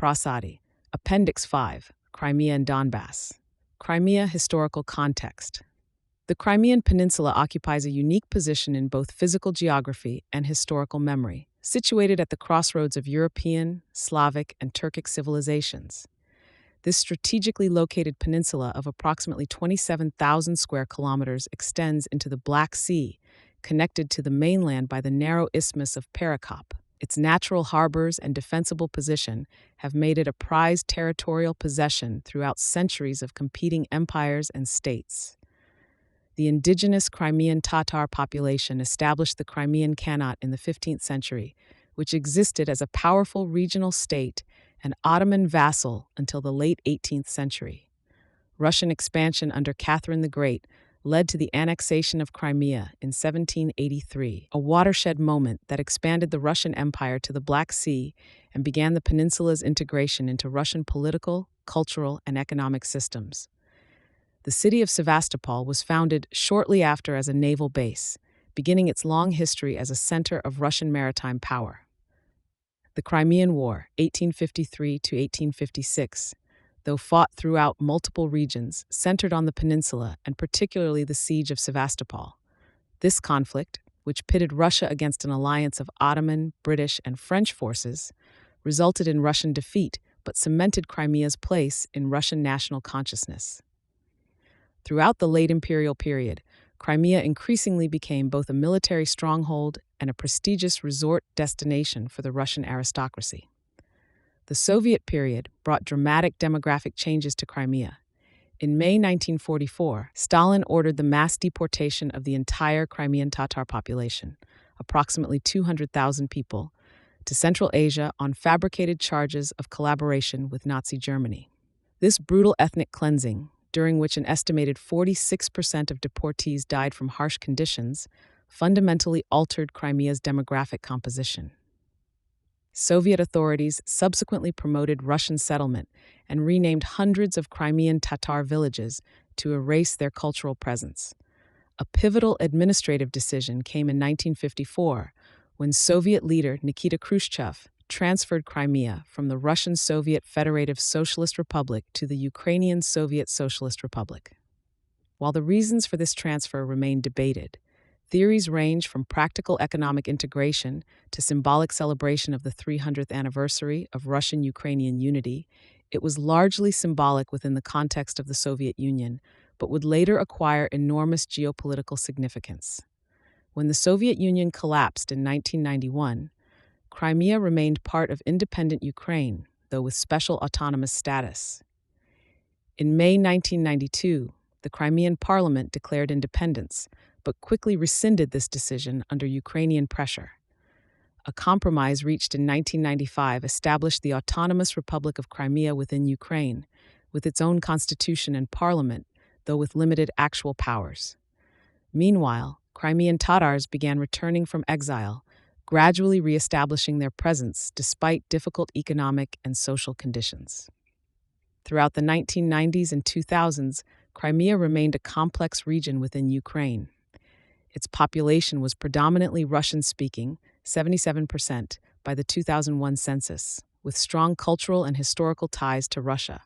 Prosody. Appendix 5. Crimea and Donbas. Crimea historical context. The Crimean Peninsula occupies a unique position in both physical geography and historical memory, situated at the crossroads of European, Slavic, and Turkic civilizations. This strategically located peninsula of approximately 27,000 square kilometers extends into the Black Sea, connected to the mainland by the narrow isthmus of Perekop. Its natural harbors and defensible position have made it a prized territorial possession throughout centuries of competing empires and states. The indigenous Crimean Tatar population established the Crimean Khanate in the 15th century, which existed as a powerful regional state and Ottoman vassal until the late 18th century. Russian expansion under Catherine the Great led to the annexation of Crimea in 1783, a watershed moment that expanded the Russian Empire to the Black Sea and began the peninsula's integration into Russian political, cultural, and economic systems. The city of Sevastopol was founded shortly after as a naval base, beginning its long history as a center of Russian maritime power. The Crimean War, 1853 to 1856, though fought throughout multiple regions, centered on the peninsula and particularly the siege of Sevastopol. This conflict, which pitted Russia against an alliance of Ottoman, British, and French forces, resulted in Russian defeat but cemented Crimea's place in Russian national consciousness. Throughout the late imperial period, Crimea increasingly became both a military stronghold and a prestigious resort destination for the Russian aristocracy. The Soviet period brought dramatic demographic changes to Crimea. In May 1944, Stalin ordered the mass deportation of the entire Crimean Tatar population, approximately 200,000 people, to Central Asia on fabricated charges of collaboration with Nazi Germany. This brutal ethnic cleansing, during which an estimated 46% of deportees died from harsh conditions, fundamentally altered Crimea's demographic composition. Soviet authorities subsequently promoted Russian settlement and renamed hundreds of Crimean Tatar villages to erase their cultural presence. A pivotal administrative decision came in 1954 when Soviet leader Nikita Khrushchev transferred Crimea from the Russian Soviet Federative Socialist Republic to the Ukrainian Soviet Socialist Republic. While the reasons for this transfer remain debated, theories range from practical economic integration to symbolic celebration of the 300th anniversary of Russian-Ukrainian unity. It was largely symbolic within the context of the Soviet Union, but would later acquire enormous geopolitical significance. When the Soviet Union collapsed in 1991, Crimea remained part of independent Ukraine, though with special autonomous status. In May 1992, the Crimean parliament declared independence, but quickly rescinded this decision under Ukrainian pressure. A compromise reached in 1995 established the Autonomous Republic of Crimea within Ukraine, with its own constitution and parliament, though with limited actual powers. Meanwhile, Crimean Tatars began returning from exile, gradually reestablishing their presence despite difficult economic and social conditions. Throughout the 1990s and 2000s, Crimea remained a complex region within Ukraine. Its population was predominantly Russian-speaking, 77%, by the 2001 census, with strong cultural and historical ties to Russia.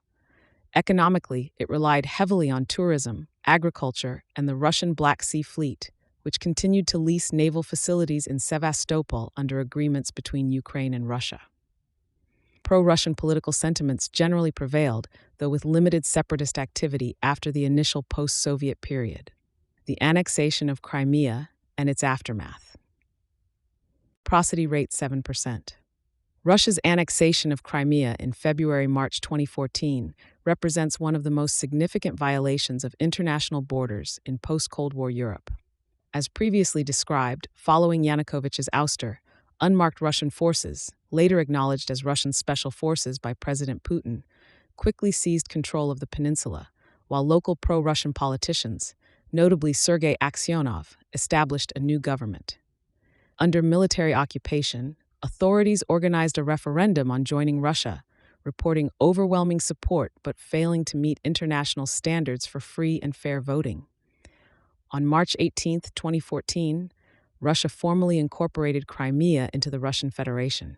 Economically, it relied heavily on tourism, agriculture, and the Russian Black Sea Fleet, which continued to lease naval facilities in Sevastopol under agreements between Ukraine and Russia. Pro-Russian political sentiments generally prevailed, though with limited separatist activity after the initial post-Soviet period. The annexation of Crimea and its aftermath. Prosody rate 7%. Russia's annexation of Crimea in February-March 2014 represents one of the most significant violations of international borders in post-Cold War Europe. As previously described, following Yanukovych's ouster, unmarked Russian forces, later acknowledged as Russian Special Forces by President Putin, quickly seized control of the peninsula, while local pro-Russian politicians, notably Sergei Aksyonov, established a new government. Under military occupation, authorities organized a referendum on joining Russia, reporting overwhelming support but failing to meet international standards for free and fair voting. On March 18, 2014, Russia formally incorporated Crimea into the Russian Federation.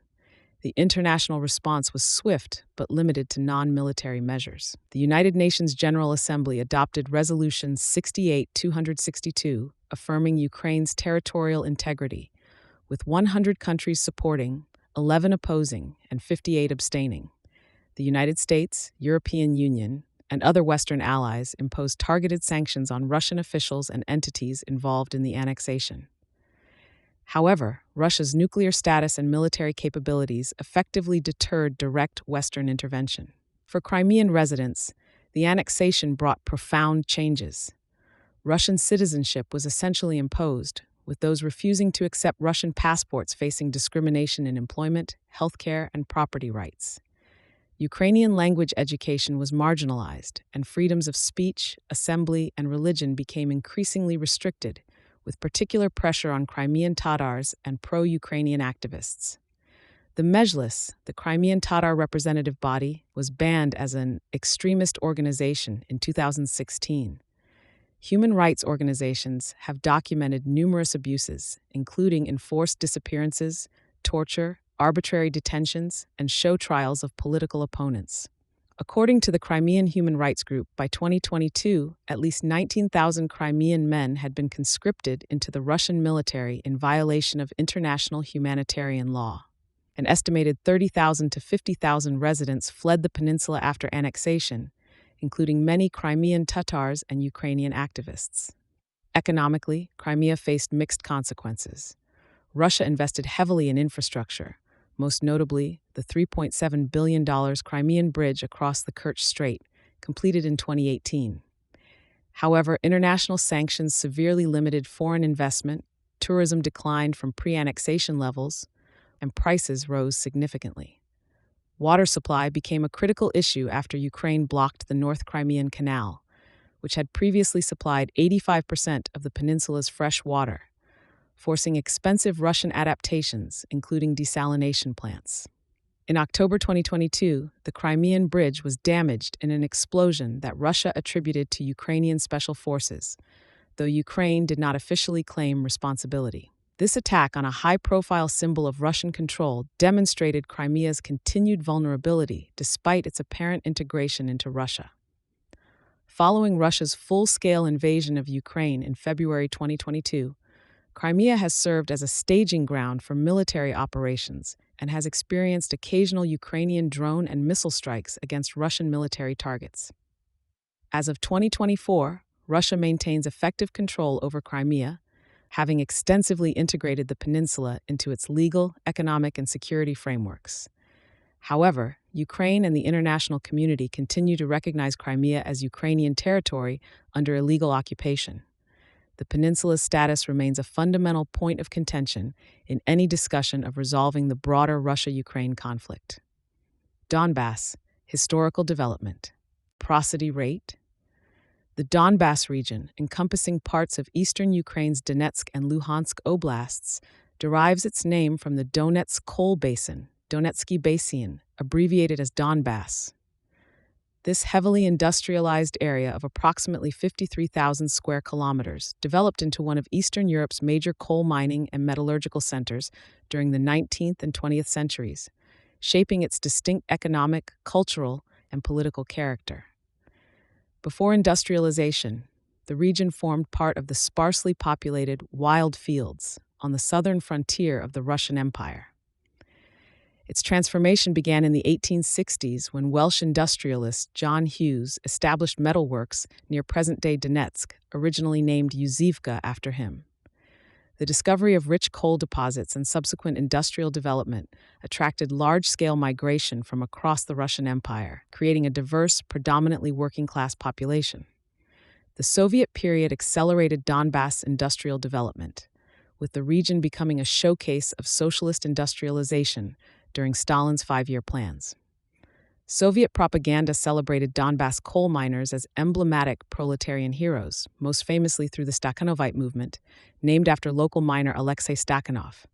The international response was swift but limited to non-military measures. The United Nations General Assembly adopted Resolution 68-262, affirming Ukraine's territorial integrity, with 100 countries supporting, 11 opposing, and 58 abstaining. The United States, European Union, and other Western allies imposed targeted sanctions on Russian officials and entities involved in the annexation. However, Russia's nuclear status and military capabilities effectively deterred direct Western intervention. For Crimean residents, the annexation brought profound changes. Russian citizenship was essentially imposed, with those refusing to accept Russian passports facing discrimination in employment, healthcare, and property rights. Ukrainian language education was marginalized, and freedoms of speech, assembly, and religion became increasingly restricted, with particular pressure on Crimean Tatars and pro-Ukrainian activists. The Mejlis, the Crimean Tatar representative body, was banned as an extremist organization in 2016. Human rights organizations have documented numerous abuses, including enforced disappearances, torture, arbitrary detentions, and show trials of political opponents. According to the Crimean Human Rights Group, by 2022, at least 19,000 Crimean men had been conscripted into the Russian military in violation of international humanitarian law. An estimated 30,000 to 50,000 residents fled the peninsula after annexation, including many Crimean Tatars and Ukrainian activists. Economically, Crimea faced mixed consequences. Russia invested heavily in infrastructure, most notably the $3.7 billion Crimean Bridge across the Kerch Strait, completed in 2018. However, international sanctions severely limited foreign investment, tourism declined from pre-annexation levels, and prices rose significantly. Water supply became a critical issue after Ukraine blocked the North Crimean Canal, which had previously supplied 85% of the peninsula's fresh water, forcing expensive Russian adaptations, including desalination plants. In October 2022, the Crimean Bridge was damaged in an explosion that Russia attributed to Ukrainian special forces, though Ukraine did not officially claim responsibility. This attack on a high-profile symbol of Russian control demonstrated Crimea's continued vulnerability despite its apparent integration into Russia. Following Russia's full-scale invasion of Ukraine in February 2022, Crimea has served as a staging ground for military operations and has experienced occasional Ukrainian drone and missile strikes against Russian military targets. As of 2024, Russia maintains effective control over Crimea, having extensively integrated the peninsula into its legal, economic, and security frameworks. However, Ukraine and the international community continue to recognize Crimea as Ukrainian territory under illegal occupation. The peninsula's status remains a fundamental point of contention in any discussion of resolving the broader Russia-Ukraine conflict. Donbas, historical development. Prosody rate. The Donbas region, encompassing parts of eastern Ukraine's Donetsk and Luhansk oblasts, derives its name from the Donetsk coal basin, Donetsky Basin, abbreviated as Donbas. This heavily industrialized area of approximately 53,000 square kilometers developed into one of Eastern Europe's major coal mining and metallurgical centers during the 19th and 20th centuries, shaping its distinct economic, cultural, and political character. Before industrialization, the region formed part of the sparsely populated wild fields on the southern frontier of the Russian Empire. Its transformation began in the 1860s when Welsh industrialist John Hughes established metalworks near present-day Donetsk, originally named Yuzivka after him. The discovery of rich coal deposits and subsequent industrial development attracted large-scale migration from across the Russian Empire, creating a diverse, predominantly working-class population. The Soviet period accelerated Donbas industrial development, with the region becoming a showcase of socialist industrialization during Stalin's five-year plans. Soviet propaganda celebrated Donbas coal miners as emblematic proletarian heroes, most famously through the Stakhanovite movement, named after local miner Alexei Stakhanov,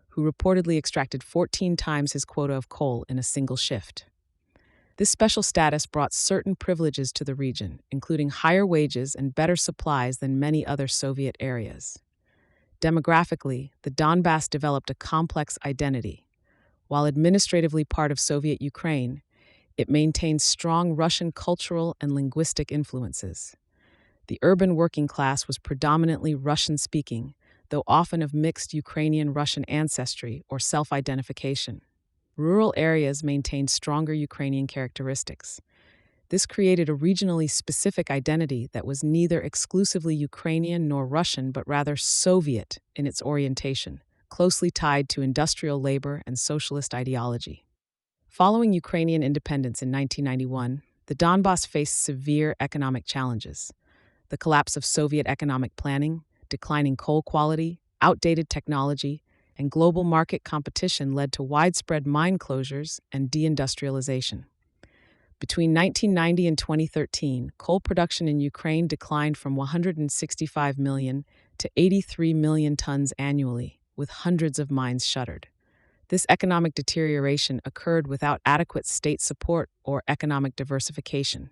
who reportedly extracted 14 times his quota of coal in a single shift. This special status brought certain privileges to the region, including higher wages and better supplies than many other Soviet areas. Demographically, the Donbas developed a complex identity. While administratively part of Soviet Ukraine, it maintained strong Russian cultural and linguistic influences. The urban working class was predominantly Russian-speaking, though often of mixed Ukrainian-Russian ancestry or self-identification. Rural areas maintained stronger Ukrainian characteristics. This created a regionally specific identity that was neither exclusively Ukrainian nor Russian but rather Soviet in its orientation, closely tied to industrial labor and socialist ideology. Following Ukrainian independence in 1991, the Donbas faced severe economic challenges. The collapse of Soviet economic planning, declining coal quality, outdated technology, and global market competition led to widespread mine closures and deindustrialization. Between 1990 and 2013, coal production in Ukraine declined from 165 million to 83 million tons annually, with hundreds of mines shuttered. This economic deterioration occurred without adequate state support or economic diversification,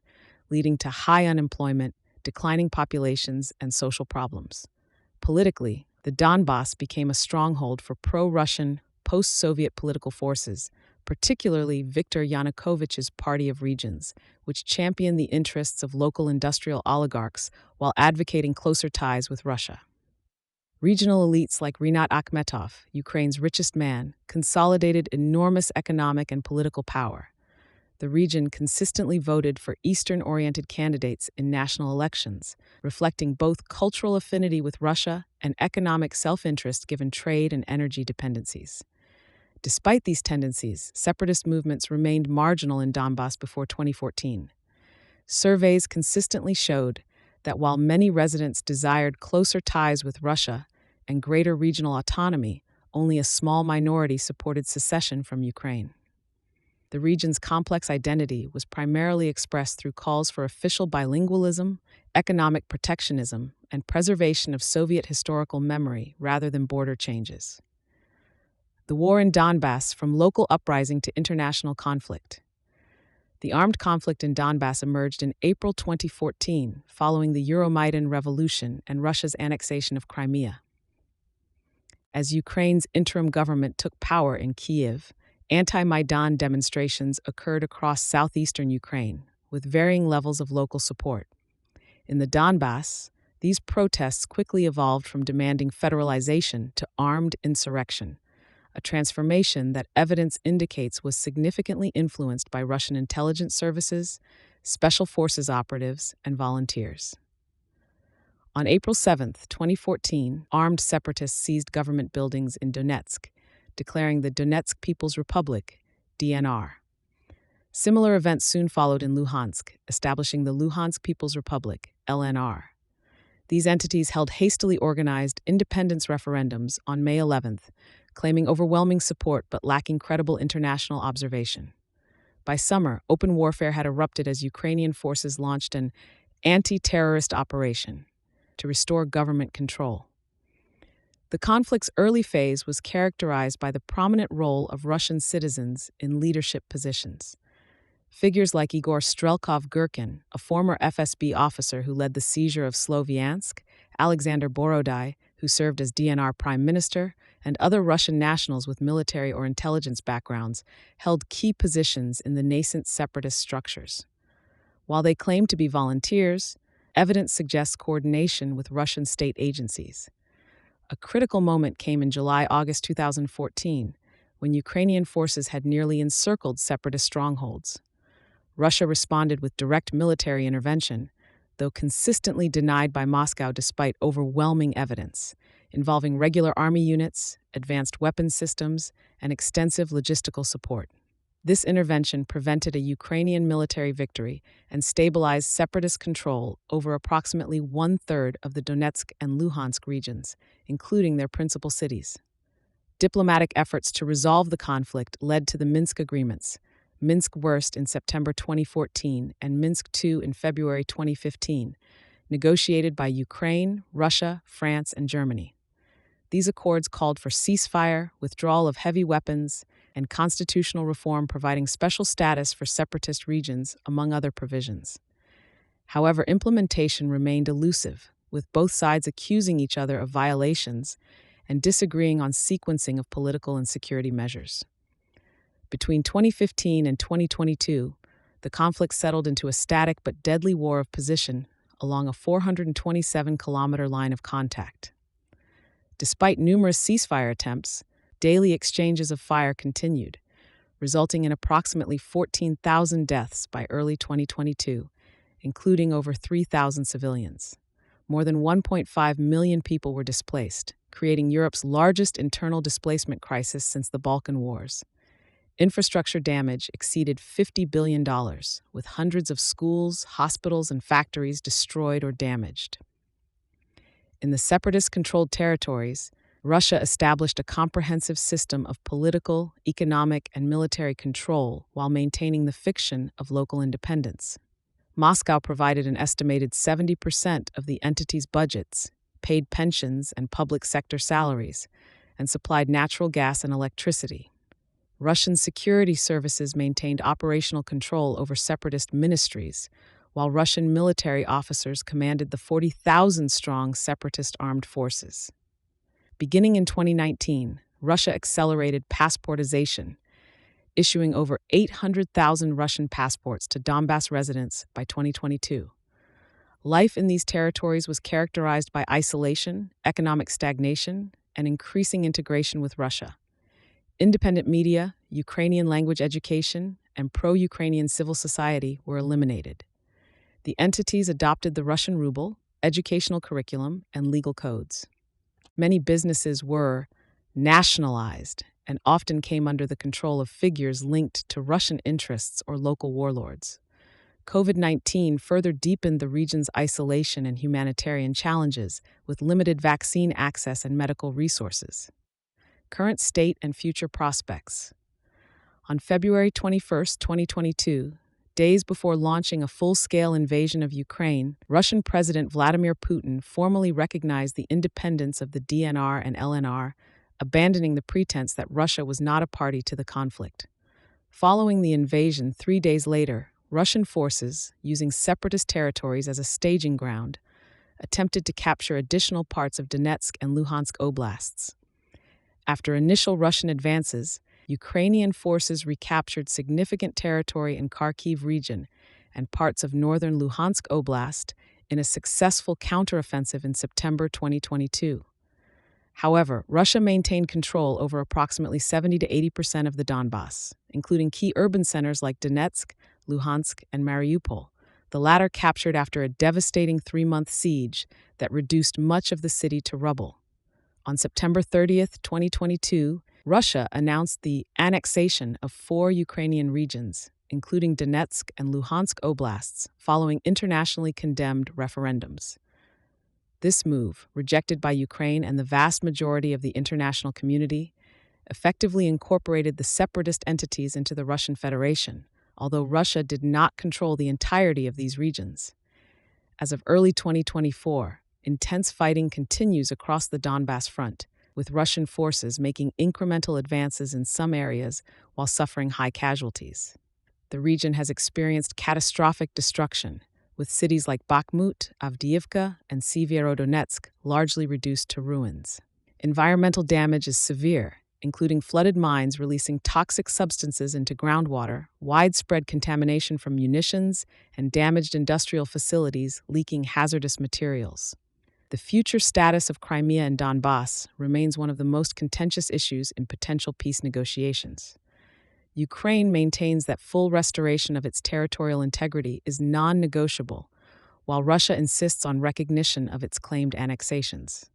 leading to high unemployment, declining populations, and social problems. Politically, the Donbas became a stronghold for pro-Russian, post-Soviet political forces, particularly Viktor Yanukovych's Party of Regions, which championed the interests of local industrial oligarchs while advocating closer ties with Russia. Regional elites like Rinat Akhmetov, Ukraine's richest man, consolidated enormous economic and political power. The region consistently voted for Eastern-oriented candidates in national elections, reflecting both cultural affinity with Russia and economic self-interest given trade and energy dependencies. Despite these tendencies, separatist movements remained marginal in Donbas before 2014. Surveys consistently showed that while many residents desired closer ties with Russia and greater regional autonomy, only a small minority supported secession from Ukraine. The region's complex identity was primarily expressed through calls for official bilingualism, economic protectionism, and preservation of Soviet historical memory rather than border changes. The war in Donbas, from local uprising to international conflict. The armed conflict in Donbas emerged in April 2014, following the Euromaidan Revolution and Russia's annexation of Crimea. As Ukraine's interim government took power in Kyiv, anti-Maidan demonstrations occurred across southeastern Ukraine, with varying levels of local support. In the Donbas, these protests quickly evolved from demanding federalization to armed insurrection, a transformation that evidence indicates was significantly influenced by Russian intelligence services, special forces operatives, and volunteers. On April 7, 2014, armed separatists seized government buildings in Donetsk, declaring the Donetsk People's Republic, DNR. Similar events soon followed in Luhansk, establishing the Luhansk People's Republic, LNR. These entities held hastily organized independence referendums on May 11th, claiming overwhelming support but lacking credible international observation. By summer, open warfare had erupted as Ukrainian forces launched an anti-terrorist operation to restore government control. The conflict's early phase was characterized by the prominent role of Russian citizens in leadership positions. Figures like Igor Strelkov-Gherkin, a former FSB officer who led the seizure of Sloviansk, Alexander Borodai, who served as DNR prime minister, and other Russian nationals with military or intelligence backgrounds, held key positions in the nascent separatist structures. While they claimed to be volunteers, evidence suggests coordination with Russian state agencies. A critical moment came in July-August 2014, when Ukrainian forces had nearly encircled separatist strongholds. Russia responded with direct military intervention, though consistently denied by Moscow despite overwhelming evidence, involving regular army units, advanced weapons systems, and extensive logistical support. This intervention prevented a Ukrainian military victory and stabilized separatist control over approximately one-third of the Donetsk and Luhansk regions, including their principal cities. Diplomatic efforts to resolve the conflict led to the Minsk Agreements, Minsk I in September 2014 and Minsk II in February 2015, negotiated by Ukraine, Russia, France, and Germany. These accords called for ceasefire, withdrawal of heavy weapons, and constitutional reform providing special status for separatist regions, among other provisions. However, implementation remained elusive, with both sides accusing each other of violations and disagreeing on sequencing of political and security measures. Between 2015 and 2022, the conflict settled into a static but deadly war of position along a 427-kilometer line of contact. Despite numerous ceasefire attempts, daily exchanges of fire continued, resulting in approximately 14,000 deaths by early 2022, including over 3,000 civilians. More than 1.5 million people were displaced, creating Europe's largest internal displacement crisis since the Balkan Wars. Infrastructure damage exceeded $50 billion, with hundreds of schools, hospitals, and factories destroyed or damaged. In the separatist-controlled territories, Russia established a comprehensive system of political, economic, and military control while maintaining the fiction of local independence. Moscow provided an estimated 70% of the entity's budgets, paid pensions and public sector salaries, and supplied natural gas and electricity. Russian security services maintained operational control over separatist ministries, while Russian military officers commanded the 40,000-strong separatist armed forces. Beginning in 2019, Russia accelerated passportization, issuing over 800,000 Russian passports to Donbas residents by 2022. Life in these territories was characterized by isolation, economic stagnation, and increasing integration with Russia. Independent media, Ukrainian language education, and pro-Ukrainian civil society were eliminated. The entities adopted the Russian ruble, educational curriculum, and legal codes. Many businesses were nationalized and often came under the control of figures linked to Russian interests or local warlords. COVID-19 further deepened the region's isolation and humanitarian challenges, with limited vaccine access and medical resources. Current state and future prospects. On February 21, 2022, days before launching a full-scale invasion of Ukraine, Russian President Vladimir Putin formally recognized the independence of the DNR and LNR, abandoning the pretense that Russia was not a party to the conflict. Following the invasion 3 days later, Russian forces, using separatist territories as a staging ground, attempted to capture additional parts of Donetsk and Luhansk oblasts. After initial Russian advances, Ukrainian forces recaptured significant territory in Kharkiv region and parts of northern Luhansk Oblast in a successful counteroffensive in September 2022. However, Russia maintained control over approximately 70 to 80% of the Donbas, including key urban centers like Donetsk, Luhansk, and Mariupol, the latter captured after a devastating 3-month siege that reduced much of the city to rubble. On September 30, 2022, Russia announced the annexation of 4 Ukrainian regions, including Donetsk and Luhansk oblasts, following internationally condemned referendums. This move, rejected by Ukraine and the vast majority of the international community, effectively incorporated the separatist entities into the Russian Federation, although Russia did not control the entirety of these regions. As of early 2024, intense fighting continues across the Donbas front, with Russian forces making incremental advances in some areas while suffering high casualties. The region has experienced catastrophic destruction, with cities like Bakhmut, Avdiivka, and Severodonetsk largely reduced to ruins. Environmental damage is severe, including flooded mines releasing toxic substances into groundwater, widespread contamination from munitions, and damaged industrial facilities leaking hazardous materials. The future status of Crimea and Donbas remains one of the most contentious issues in potential peace negotiations. Ukraine maintains that full restoration of its territorial integrity is non-negotiable, while Russia insists on recognition of its claimed annexations.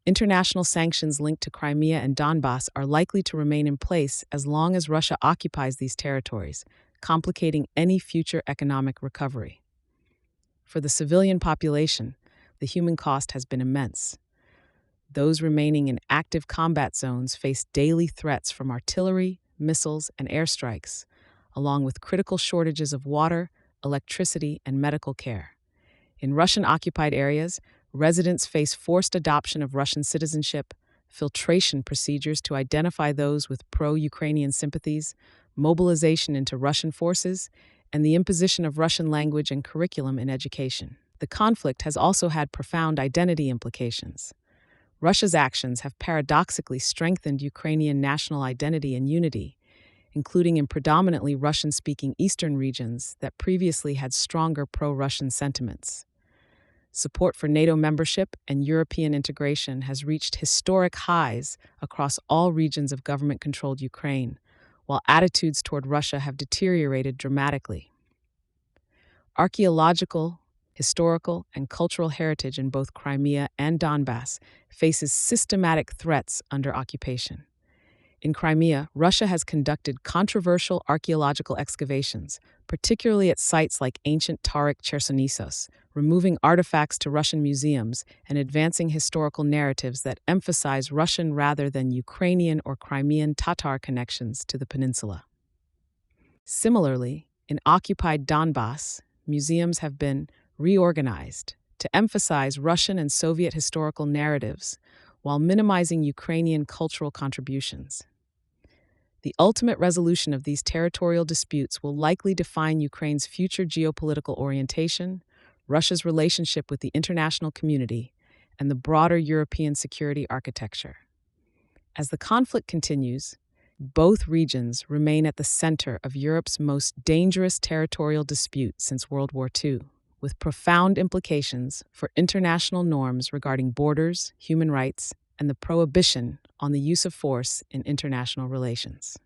International sanctions linked to Crimea and Donbas are likely to remain in place as long as Russia occupies these territories, complicating any future economic recovery. For the civilian population, the human cost has been immense. Those remaining in active combat zones face daily threats from artillery, missiles, and airstrikes, along with critical shortages of water, electricity, and medical care. In Russian-occupied areas, residents face forced adoption of Russian citizenship, filtration procedures to identify those with pro-Ukrainian sympathies, mobilization into Russian forces, and the imposition of Russian language and curriculum in education. The conflict has also had profound identity implications. Russia's actions have paradoxically strengthened Ukrainian national identity and unity, including in predominantly Russian-speaking eastern regions that previously had stronger pro-Russian sentiments. Support for NATO membership and European integration has reached historic highs across all regions of government-controlled Ukraine, while attitudes toward Russia have deteriorated dramatically. Archaeological, historical, and cultural heritage in both Crimea and Donbas faces systematic threats under occupation. In Crimea, Russia has conducted controversial archaeological excavations, particularly at sites like ancient Turkic Chersonesos, removing artifacts to Russian museums and advancing historical narratives that emphasize Russian rather than Ukrainian or Crimean Tatar connections to the peninsula. Similarly, in occupied Donbas, museums have been reorganized to emphasize Russian and Soviet historical narratives while minimizing Ukrainian cultural contributions. The ultimate resolution of these territorial disputes will likely define Ukraine's future geopolitical orientation, Russia's relationship with the international community, and the broader European security architecture. As the conflict continues, both regions remain at the center of Europe's most dangerous territorial dispute since World War II, with profound implications for international norms regarding borders, human rights, and the prohibition on the use of force in international relations.